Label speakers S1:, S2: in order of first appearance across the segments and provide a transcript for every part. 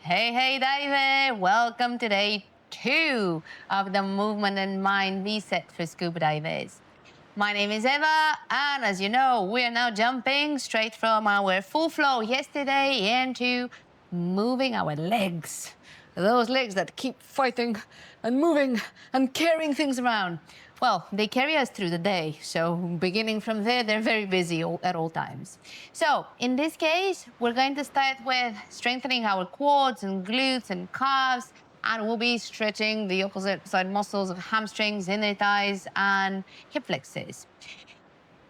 S1: Hey diver! Welcome to day 2 of the Movement and Mind Reset for Scuba Divers. My name is Eva, and as you know, we are now jumping straight from our full flow yesterday into moving our legs. Those legs that keep fighting and moving and carrying things around. Well, they carry us through the day, so beginning from there, they're very busy at all times. So, in this case, we're going to start with strengthening our quads and glutes and calves, and we'll be stretching the opposite side muscles of hamstrings, inner thighs, and hip flexors.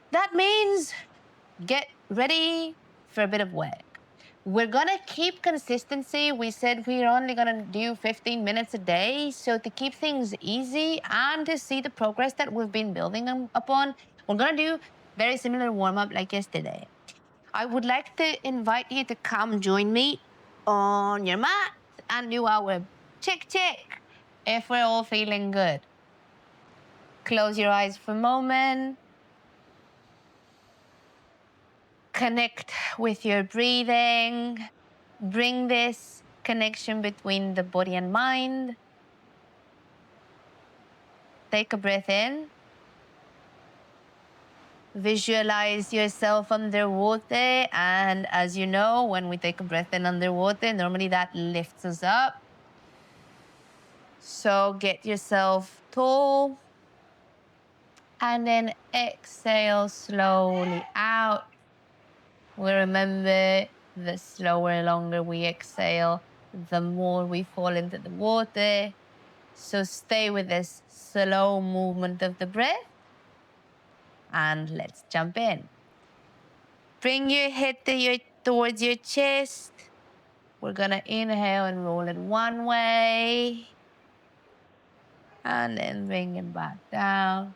S1: That means get ready for a bit of work. We're gonna keep consistency. We said we're only gonna do 15 minutes a day. So to keep things easy and to see the progress that we've been building upon, we're gonna do very similar warm-up like yesterday. I would like to invite you to come join me on your mat and do our check if we're all feeling good. Close your eyes for a moment. Connect with your breathing. Bring this connection between the body and mind. Take a breath in. Visualize yourself underwater, and as you know, when we take a breath in underwater, normally that lifts us up. So get yourself tall, and then exhale slowly out. We remember the slower, longer we exhale, the more we fall into the water. So stay with this slow movement of the breath. And let's jump in. Bring your head towards your chest. We're gonna inhale and roll it one way. And then bring it back down.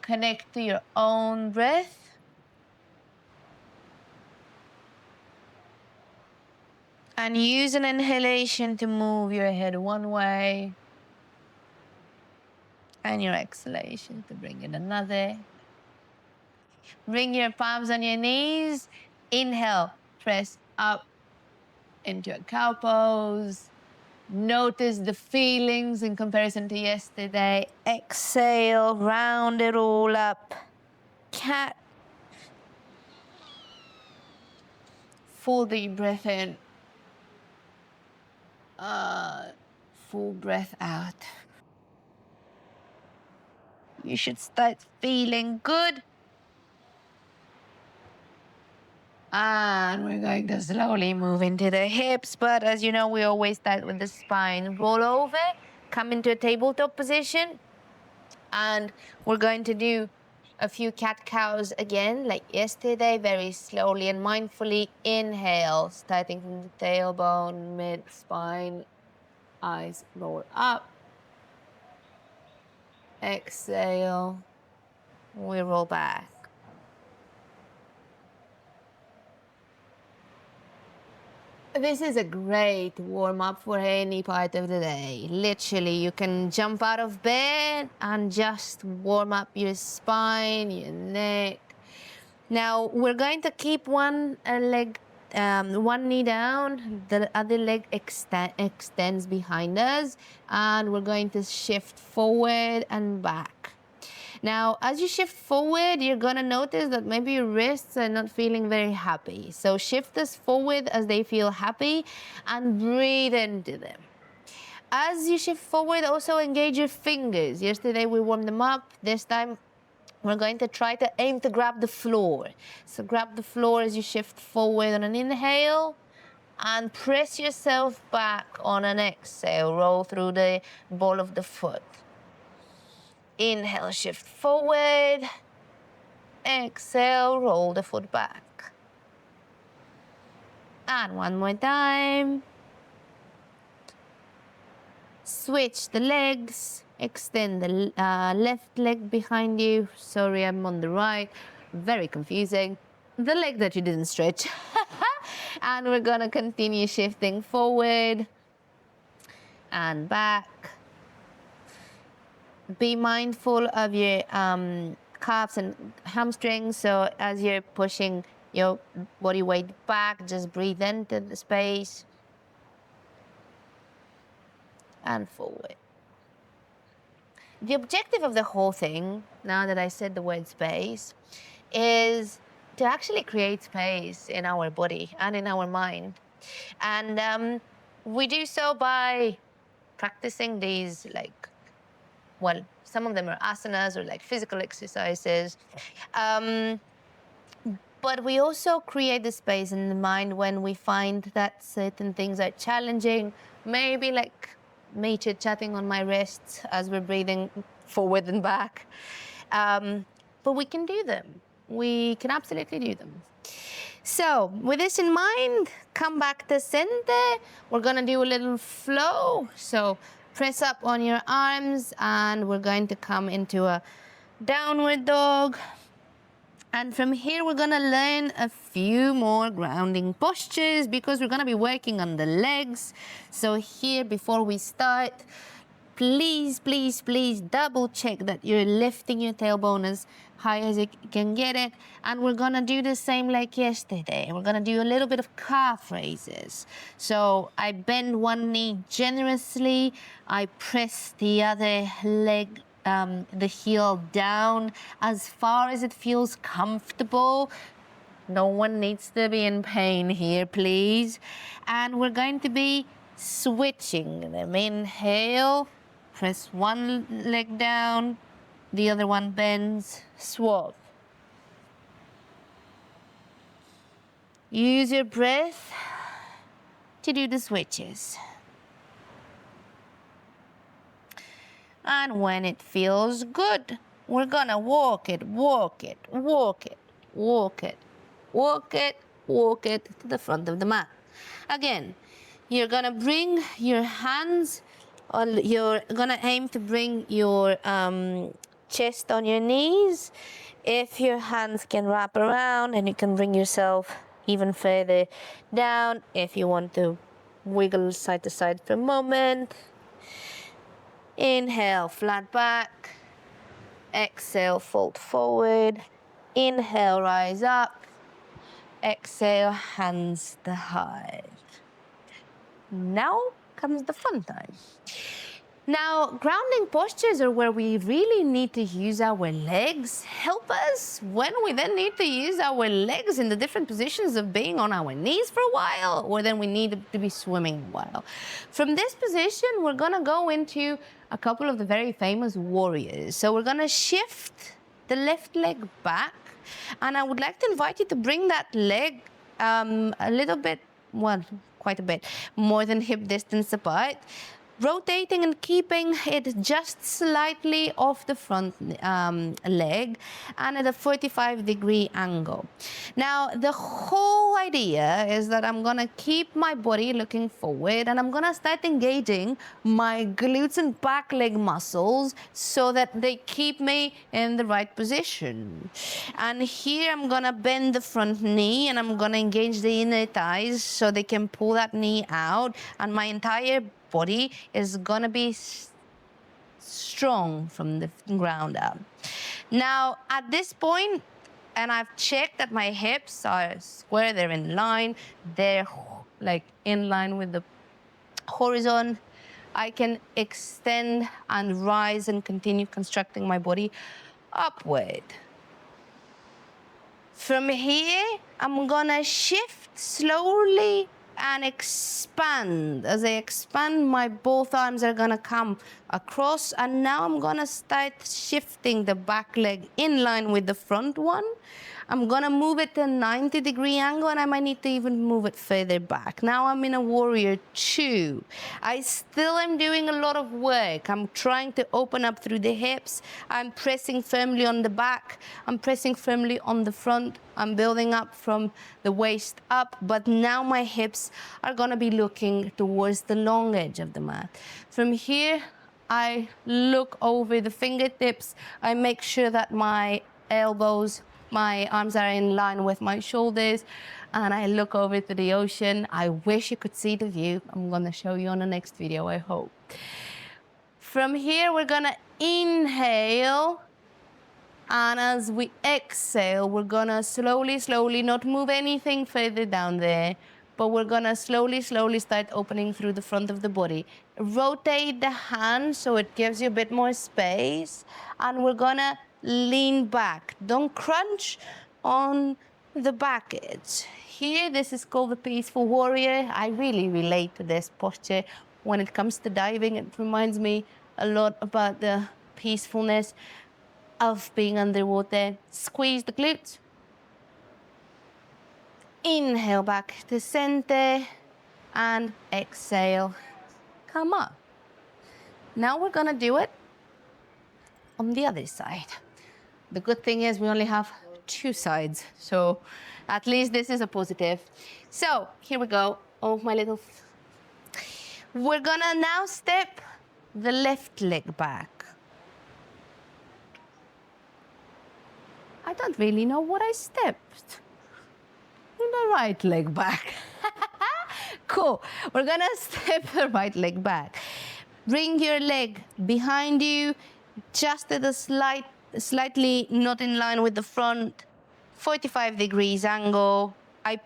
S1: Connect to your own breath. And use an inhalation to move your head one way. And your exhalation to bring it another. Bring your palms on your knees. Inhale, press up into a cow pose. Notice the feelings in comparison to yesterday. Exhale, round it all up. Cat. Full deep breath in. Full breath out. You should start feeling good. And we're going to slowly move into the hips, but as you know, we always start with the spine. Roll over, come into a tabletop position, and we're going to do a few cat-cows again, like yesterday, very slowly and mindfully. Inhale, starting from the tailbone, mid-spine, eyes roll up. Exhale, we roll back. This is a great warm-up for any part of the day. Literally, you can jump out of bed and just warm up your spine, your neck. Now, we're going to keep one knee down, the other leg extends behind us, and we're going to shift forward and back. Now, as you shift forward, you're gonna notice that maybe your wrists are not feeling very happy. So shift this forward as they feel happy and breathe into them. As you shift forward, also engage your fingers. Yesterday we warmed them up. This time we're going to try to aim to grab the floor. So grab the floor as you shift forward on an inhale and press yourself back on an exhale. Roll through the ball of the foot. Inhale, shift forward. Exhale, roll the foot back. And one more time. Switch the legs. Extend the left leg behind you. Sorry, I'm on the right. Very confusing. The leg that you didn't stretch. And we're gonna continue shifting forward and back. Be mindful of your calves and hamstrings. So as you're pushing your body weight back. Just breathe into the space and forward. The objective of the whole thing, now that I said the word space, is to actually create space in our body and in our mind. And we do so by practicing these, like, well, some of them are asanas or like physical exercises. But we also create the space in the mind when we find that certain things are challenging, maybe like me chit-chatting on my wrists as we're breathing forward and back. But we can do them. We can absolutely do them. So with this in mind, come back to center. We're gonna do a little flow. So press up on your arms and we're going to come into a downward dog. And from here, we're gonna learn a few more grounding postures because we're gonna be working on the legs. So here, before we start, please, please, please double check that you're lifting your tailbone as high as you can get it. And we're gonna do the same like yesterday. We're gonna do a little bit of calf raises. So I bend one knee generously. I press the other leg, the heel down as far as it feels comfortable. No one needs to be in pain here, please. And we're going to be switching them. Inhale, press one leg down, the other one bends, swap. Use your breath to do the switches. And when it feels good, we're gonna walk it, walk it, walk it, walk it, walk it, walk it to the front of the mat. Again, you're gonna bring your hands, you're gonna aim to bring your chest on your knees. If your hands can wrap around and you can bring yourself even further down, if you want to wiggle side to side for a moment. Inhale, flat back. Exhale, fold forward. Inhale, rise up. Exhale, hands to heart. Now comes the fun time. Now, grounding postures are where we really need to use our legs help us when we then need to use our legs in the different positions of being on our knees for a while, or then we need to be swimming a while. From this position, we're gonna go into a couple of the very famous warriors. So we're gonna shift the left leg back, and I would like to invite you to bring that leg a little bit, well, quite a bit more than hip distance apart, rotating and keeping it just slightly off the front leg and at a 45-degree angle. Now, the whole idea is that I'm gonna keep my body looking forward and I'm gonna start engaging my glutes and back leg muscles so that they keep me in the right position. And here I'm gonna bend the front knee and I'm gonna engage the inner thighs so they can pull that knee out, and my entire body is gonna be strong from the ground up. Now, at this point, and I've checked that my hips are square, they're in line, they're like in line with the horizon, I can extend and rise and continue constructing my body upward. From here, I'm gonna shift slowly and expand. As I expand, my both arms are gonna come across, and now I'm gonna start shifting the back leg in line with the front one. I'm gonna move it to a 90-degree angle, and I might need to even move it further back. Now I'm in a warrior 2. I still am doing a lot of work. I'm trying to open up through the hips. I'm pressing firmly on the back. I'm pressing firmly on the front. I'm building up from the waist up, but now my hips are gonna be looking towards the long edge of the mat. From here, I look over the fingertips. I make sure that my elbows, my arms are in line with my shoulders, and I look over to the ocean. I wish you could see the view. I'm gonna show you on the next video, I hope. From here, we're gonna inhale And as we exhale, we're gonna slowly, not move anything further down there, but we're gonna slowly start opening through the front of the body. Rotate the hand so it gives you a bit more space. And we're gonna lean back. Don't crunch on the back edge. Here, this is called the peaceful warrior. I really relate to this posture. When it comes to diving, it reminds me a lot about the peacefulness of being underwater. Squeeze the glutes. Inhale back to center and exhale. Come up. Now we're gonna do it on the other side. The good thing is we only have 2 sides, so at least this is a positive. So here we go. Oh, my little. We're gonna now step the left leg back. I don't really know what I stepped. The right leg back. Cool. We're gonna step the right leg back. Bring your leg behind you, just at a slightly not in line with the front, 45 degrees angle. I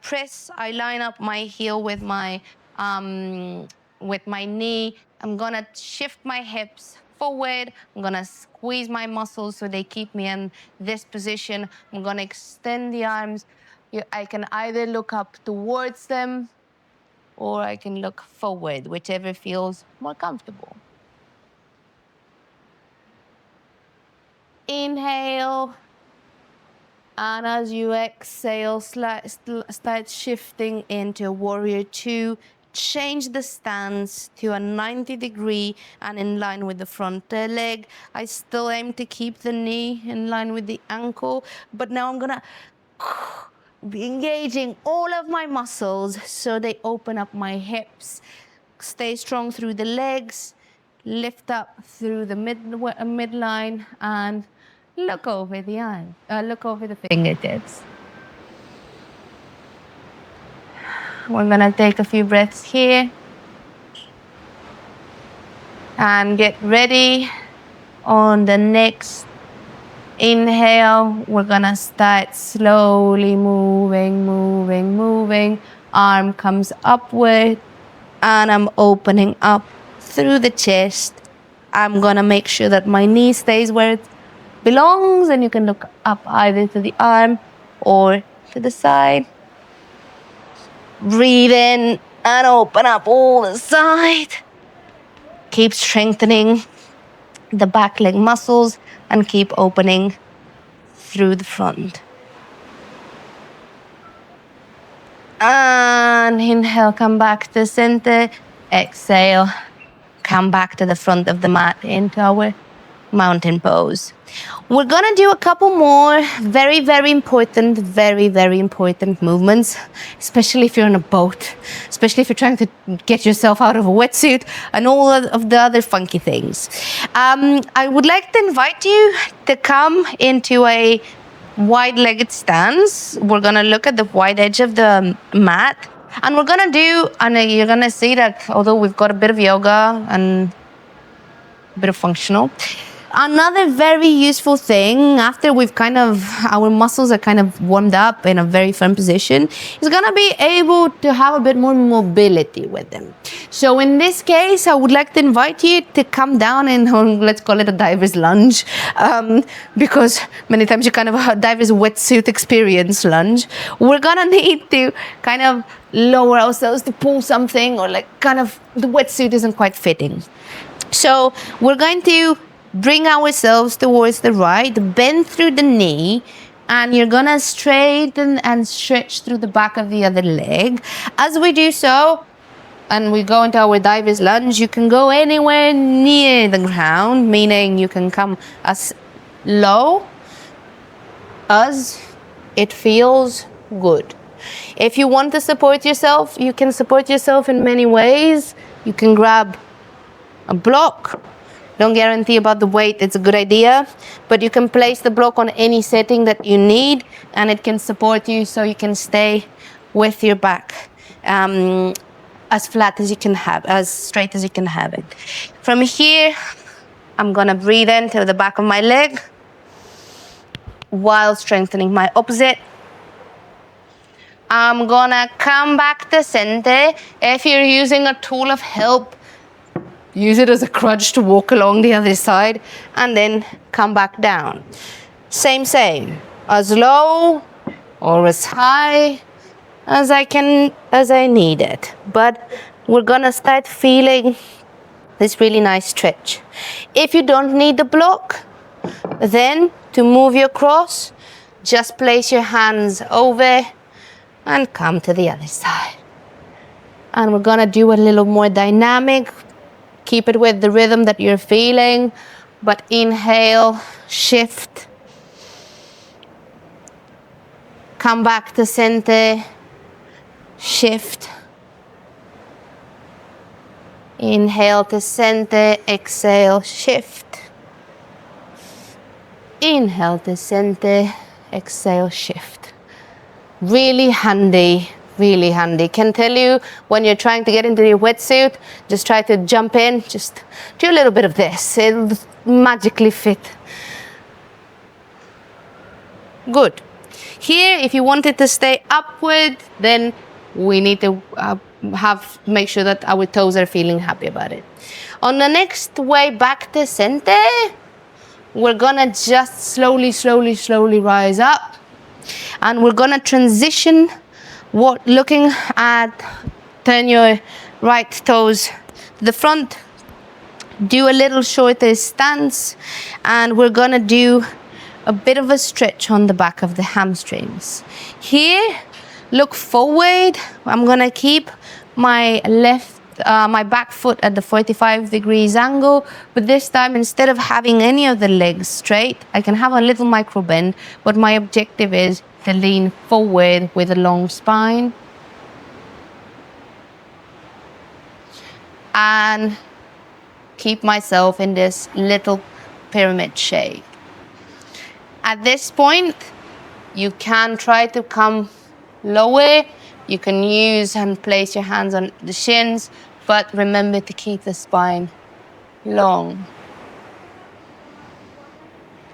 S1: line up my heel with my knee. I'm gonna shift my hips forward. I'm gonna squeeze my muscles so they keep me in this position. I'm gonna extend the arms. I can either look up towards them or I can look forward, whichever feels more comfortable. Inhale. And as you exhale, start shifting into warrior 2. Change the stance to a 90-degree and in line with the front leg. I still aim to keep the knee in line with the ankle, but now I'm gonna be engaging all of my muscles so they open up my hips. Stay strong through the legs, lift up through the midline, and look over the arm. Look over the fingertips. We're gonna take a few breaths here and get ready. On the next inhale, we're gonna start slowly moving. Arm comes upward, and I'm opening up through the chest. I'm gonna make sure that my knee stays where it belongs, and you can look up either to the arm or to the side. Breathe in and open up all the side. Keep strengthening the back leg muscles and keep opening through the front. And inhale, come back to center. Exhale, come back to the front of the mat into our mountain pose. We're gonna do a couple more very important movements, especially if you're on a boat, especially if you're trying to get yourself out of a wetsuit and all of the other funky things. I would like to invite you to come into a wide-legged stance. We're gonna look at the wide edge of the mat, and you're gonna see that although we've got a bit of yoga and a bit of functional, another very useful thing after our muscles are kind of warmed up in a very firm position is gonna be able to have a bit more mobility with them. So in this case, I would like to invite you to come down and let's call it a diver's lunge, because many times you kind of have a diver's wetsuit experience lunge. We're gonna need to kind of lower ourselves to pull something, or like kind of the wetsuit isn't quite fitting. So we're going to bring ourselves towards the right, bend through the knee, and you're gonna straighten and stretch through the back of the other leg. As we do so, and we go into our diver's lunge, you can go anywhere near the ground, meaning you can come as low as it feels good. If you want to support yourself, you can support yourself in many ways. You can grab a block. Don't guarantee about the weight, it's a good idea, but you can place the block on any setting that you need, and it can support you so you can stay with your back as flat as you can have, as straight as you can have it. From here, I'm gonna breathe into the back of my leg, while strengthening my opposite. I'm gonna come back to center. If you're using a tool of help, use it as a crutch to walk along the other side and then come back down. Same, as low or as high as I need it. But we're gonna start feeling this really nice stretch. If you don't need the block, then to move your cross, just place your hands over and come to the other side. And we're gonna do a little more dynamic. Keep it with the rhythm that you're feeling, but inhale, shift, come back to center, shift, inhale to center, exhale, shift, inhale to center, exhale, shift. Really handy, really handy. Can tell you when you're trying to get into your wetsuit, just try to jump in, just do a little bit of this. It'll magically fit. Good. Here, if you want it to stay upward, then we need to make sure that our toes are feeling happy about it. On the next way back to center, we're gonna just slowly rise up. And we're gonna transition looking at, turn your right toes to the front, do a little shorter stance, and we're gonna do a bit of a stretch on the back of the hamstrings. Here, look forward. I'm gonna keep my my back foot at the 45 degrees angle, but this time instead of having any of the legs straight, I can have a little micro bend, but my objective is to lean forward with a long spine. And keep myself in this little pyramid shape. At this point, you can try to come lower. You can use and place your hands on the shins, but remember to keep the spine long.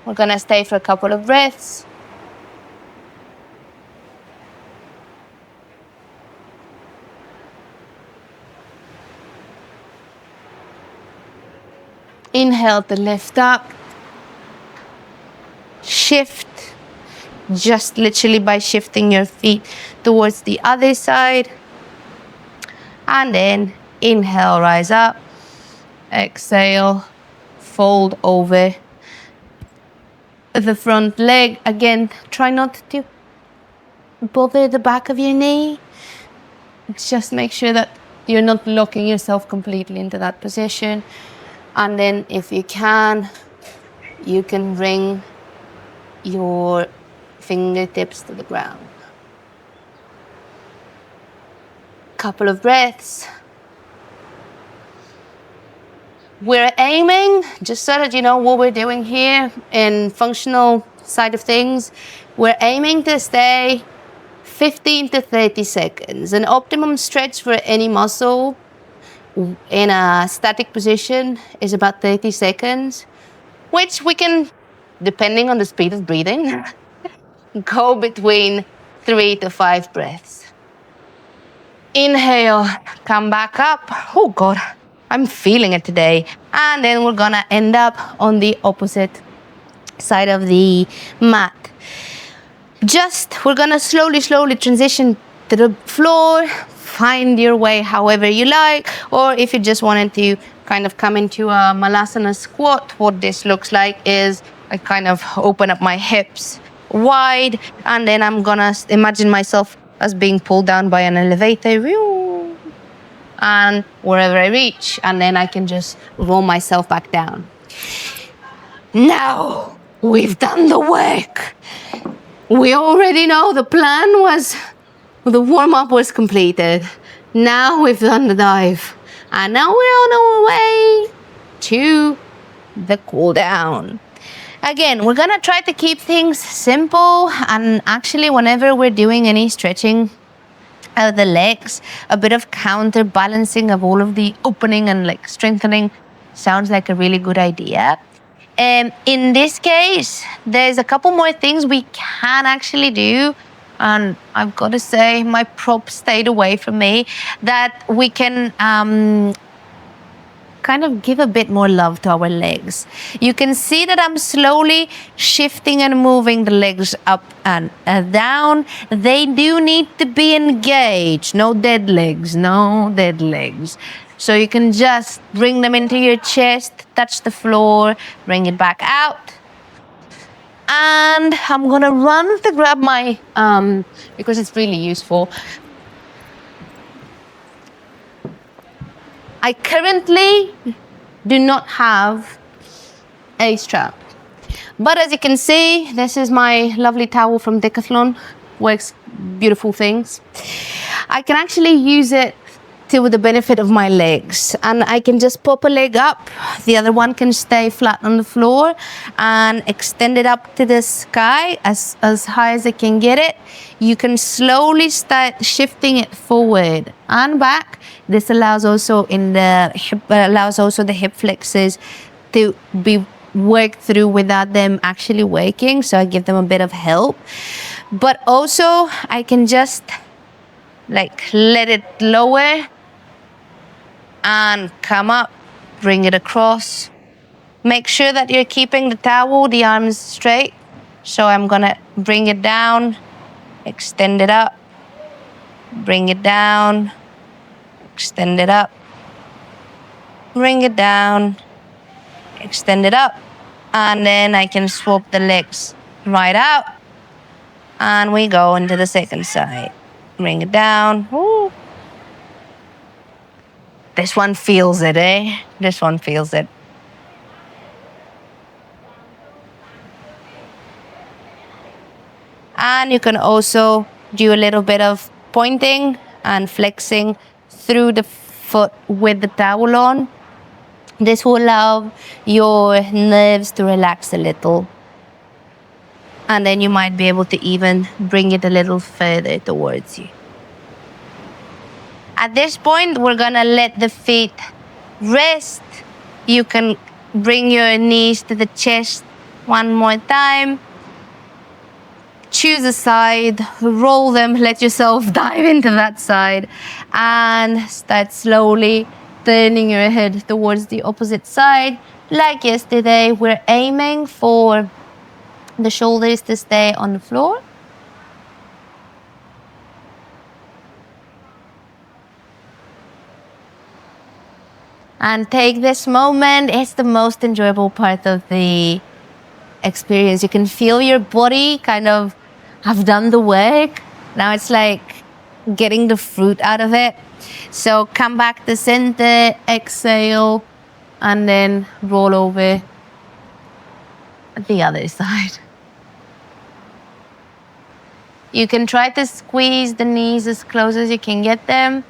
S1: We're gonna stay for a couple of breaths. Inhale to lift up. Shift, just literally by shifting your feet towards the other side. And then inhale, rise up. Exhale, fold over the front leg. Again, try not to bother the back of your knee. Just make sure that you're not locking yourself completely into that position. And then if you can bring your fingertips to the ground. Couple of breaths. We're aiming, just so that you know what we're doing here in functional side of things, we're aiming to stay 15 to 30 seconds. An optimum stretch for any muscle in a static position is about 30 seconds, which we can, depending on the speed of breathing, go between 3 to 5 breaths. Inhale, come back up. Oh God, I'm feeling it today. And then we're gonna end up on the opposite side of the mat. We're gonna slowly transition to the floor. Find your way however you like, or if you just wanted to kind of come into a malasana squat, what this looks like is I kind of open up my hips wide, and then I'm gonna imagine myself as being pulled down by an elevator, and wherever I reach, and then I can just roll myself back down. Now we've done the work. We already know the warm-up was completed. Now we've done the dive. And now we're on our way to the cool down. Again, we're gonna try to keep things simple, and actually whenever we're doing any stretching of the legs, a bit of counterbalancing of all of the opening and like strengthening sounds like a really good idea. In this case, there's a couple more things we can actually do. And I've got to say, my prop stayed away from me, that we can kind of give a bit more love to our legs. You can see that I'm slowly shifting and moving the legs up and down. They do need to be engaged. No dead legs, no dead legs. So you can just bring them into your chest, touch the floor, bring it back out. And I'm gonna run to grab my, because it's really useful. I currently do not have a strap. But as you can see, this is my lovely towel from Decathlon. Works beautiful things. I can actually use it to the benefit of my legs, and I can just pop a leg up, the other one can stay flat on the floor, and extend it up to the sky as high as I can get it. You can slowly start shifting it forward and back. This allows also the hip flexors to be worked through without them actually working, so I give them a bit of help. But also I can just let it lower and come up, bring it across. Make sure that you're keeping the towel, the arms straight. So I'm gonna bring it down, extend it up, bring it down, extend it up, bring it down, extend it up, and then I can swap the legs right out, and we go into the second side. Bring it down. Ooh. This one feels it, eh? This one feels it. And you can also do a little bit of pointing and flexing through the foot with the towel on. This will allow your nerves to relax a little. And then you might be able to even bring it a little further towards you. At this point, we're gonna let the feet rest. You can bring your knees to the chest one more time. Choose a side, roll them, let yourself dive into that side, and start slowly turning your head towards the opposite side. Like yesterday, we're aiming for the shoulders to stay on the floor. And take this moment. It's the most enjoyable part of the experience. You can feel your body kind of have done the work. Now it's like getting the fruit out of it. So come back to center, exhale, and then roll over the other side. You can try to squeeze the knees as close as you can get them.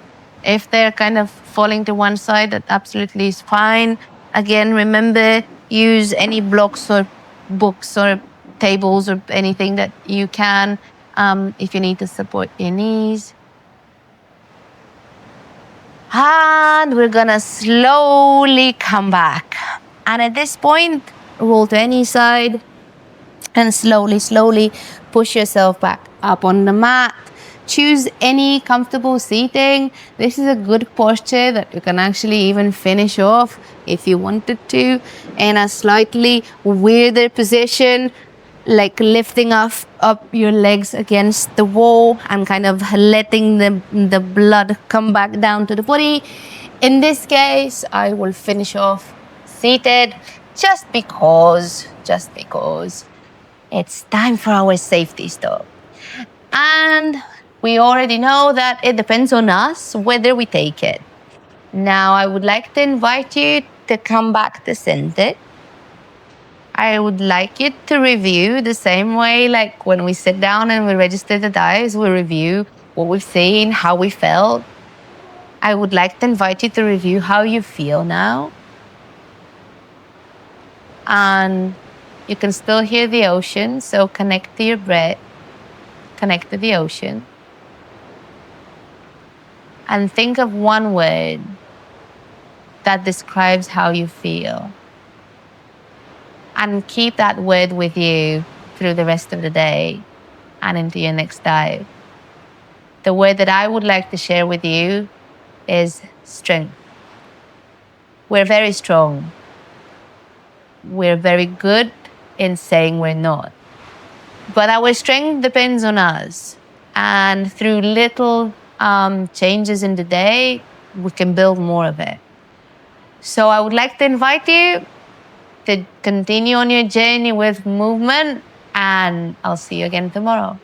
S1: If they're kind of falling to one side, that absolutely is fine. Again, remember, use any blocks or books or tables or anything that you can if you need to support your knees. And we're gonna slowly come back. And at this point, roll to any side and slowly push yourself back up on the mat. Choose any comfortable seating. This is a good posture that you can actually even finish off if you wanted to in a slightly weirder position, like lifting up your legs against the wall and kind of letting the blood come back down to the body. In this case, I will finish off seated just because it's time for our safety stop. And we already know that it depends on us whether we take it. Now, I would like to invite you to come back to center. I would like you to review the same way, like when we sit down and we register the dives, we review what we've seen, how we felt. I would like to invite you to review how you feel now. And you can still hear the ocean, so connect to your breath, connect to the ocean. And think of one word that describes how you feel. and keep that word with you through the rest of the day and into your next dive. The word that I would like to share with you is strength. We're very strong. We're very good in saying we're not. But our strength depends on us. And through little changes in the day, we can build more of it. So I would like to invite you to continue on your journey with movement, and I'll see you again tomorrow.